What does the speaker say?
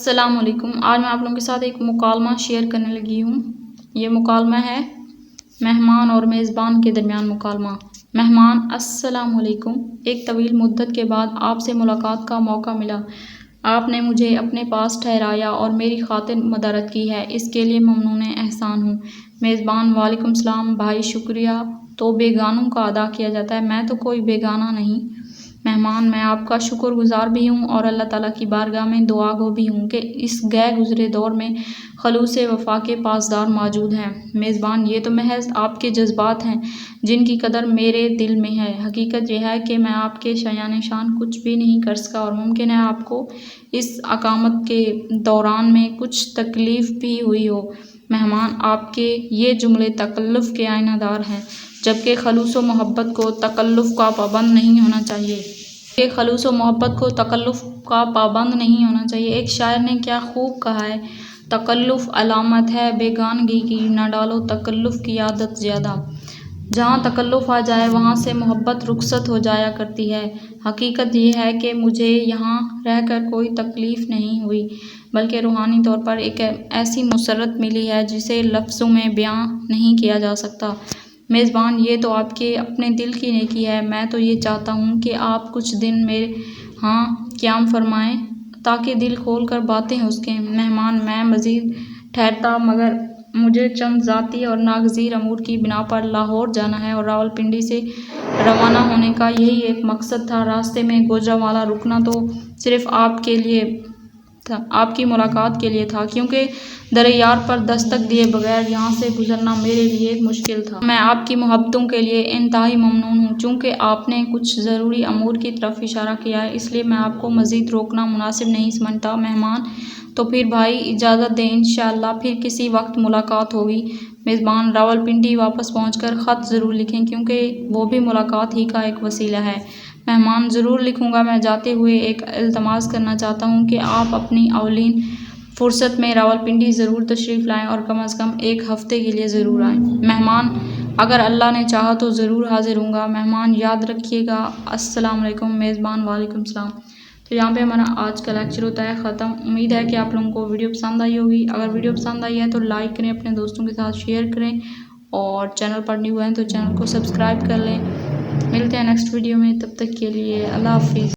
السلام علیکم۔ آج میں آپ لوگوں کے ساتھ ایک مکالمہ شیئر کرنے لگی ہوں۔ یہ مکالمہ ہے مہمان اور میزبان کے درمیان مکالمہ۔ مہمان: السلام علیکم، ایک طویل مدت کے بعد آپ سے ملاقات کا موقع ملا۔ آپ نے مجھے اپنے پاس ٹھہرایا اور میری خاطر مدارت کی ہے، اس کے لیے ممنون احسان ہوں۔ میزبان: وعلیکم السلام بھائی، شکریہ تو بیگانوں کا ادا کیا جاتا ہے، میں تو کوئی بیگانہ نہیں۔ مہمان: میں آپ کا شکر گزار بھی ہوں اور اللہ تعالیٰ کی بارگاہ میں دعا گو بھی ہوں کہ اس غیر گزرے دور میں خلوص وفا کے پاسدار موجود ہیں۔ میزبان: یہ تو محض آپ کے جذبات ہیں جن کی قدر میرے دل میں ہے۔ حقیقت یہ ہے کہ میں آپ کے شایان شان کچھ بھی نہیں کر سکا اور ممکن ہے آپ کو اس اقامت کے دوران میں کچھ تکلیف بھی ہوئی ہو۔ مہمان: آپ کے یہ جملے تکلف کے آئینہ دار ہیں، جبکہ خلوص و محبت کو تکلف کا پابند نہیں ہونا چاہیے۔ ایک شاعر نے کیا خوب کہا ہے: تکلف علامت ہے بیگانگی کی، نہ ڈالو تکلف کی عادت زیادہ۔ جہاں تکلف آ جائے وہاں سے محبت رخصت ہو جایا کرتی ہے۔ حقیقت یہ ہے کہ مجھے یہاں رہ کر کوئی تکلیف نہیں ہوئی، بلکہ روحانی طور پر ایک ایسی مسرت ملی ہے جسے لفظوں میں بیان نہیں کیا جا سکتا۔ میزبان: یہ تو آپ کے اپنے دل کی نیکی ہے، میں تو یہ چاہتا ہوں کہ آپ کچھ دن میرے ہاں قیام فرمائیں تاکہ دل کھول کر باتیں ہو سکیں۔ مہمان: میں مزید ٹھہرتا، مگر مجھے چند ذاتی اور ناگزیر امور کی بنا پر لاہور جانا ہے اور راولپنڈی سے روانہ ہونے کا یہی ایک مقصد تھا۔ راستے میں گوجرانوالہ رکنا تو صرف آپ کی ملاقات کے لیے تھا، کیونکہ در یار پر دستک دیے بغیر یہاں سے گزرنا میرے لیے مشکل تھا۔ میں آپ کی محبتوں کے لیے انتہائی ممنون ہوں۔ چونکہ آپ نے کچھ ضروری امور کی طرف اشارہ کیا ہے، اس لیے میں آپ کو مزید روکنا مناسب نہیں سمجھتا۔ مہمان: تو پھر بھائی اجازت دیں، انشاءاللہ پھر کسی وقت ملاقات ہوگی۔ میزبان: راولپنڈی واپس پہنچ کر خط ضرور لکھیں، کیونکہ وہ بھی ملاقات ہی کا ایک وسیلہ ہے۔ مہمان: ضرور لکھوں گا۔ میں جاتے ہوئے ایک التماس کرنا چاہتا ہوں کہ آپ اپنی اولین فرصت میں راولپنڈی ضرور تشریف لائیں اور کم از کم ایک ہفتے کے لیے ضرور آئیں۔ مہمان: اگر اللہ نے چاہا تو ضرور حاضر ہوں گا۔ مہمان: یاد رکھیے گا۔ السلام علیکم۔ میزبان: وعلیکم السلام۔ تو یہاں پہ ہمارا آج کا لیکچر ہوتا ہے ختم۔ امید ہے کہ آپ لوگوں کو ویڈیو پسند آئی ہوگی۔ اگر ویڈیو پسند آئی ہے تو لائک کریں، اپنے دوستوں کے ساتھ شیئر کریں، اور چینل پر نیو ہیں تو چینل کو سبسکرائب کر لیں۔ ملتے ہیں نیکسٹ ویڈیو میں، تب تک کے لیے اللہ حافظ۔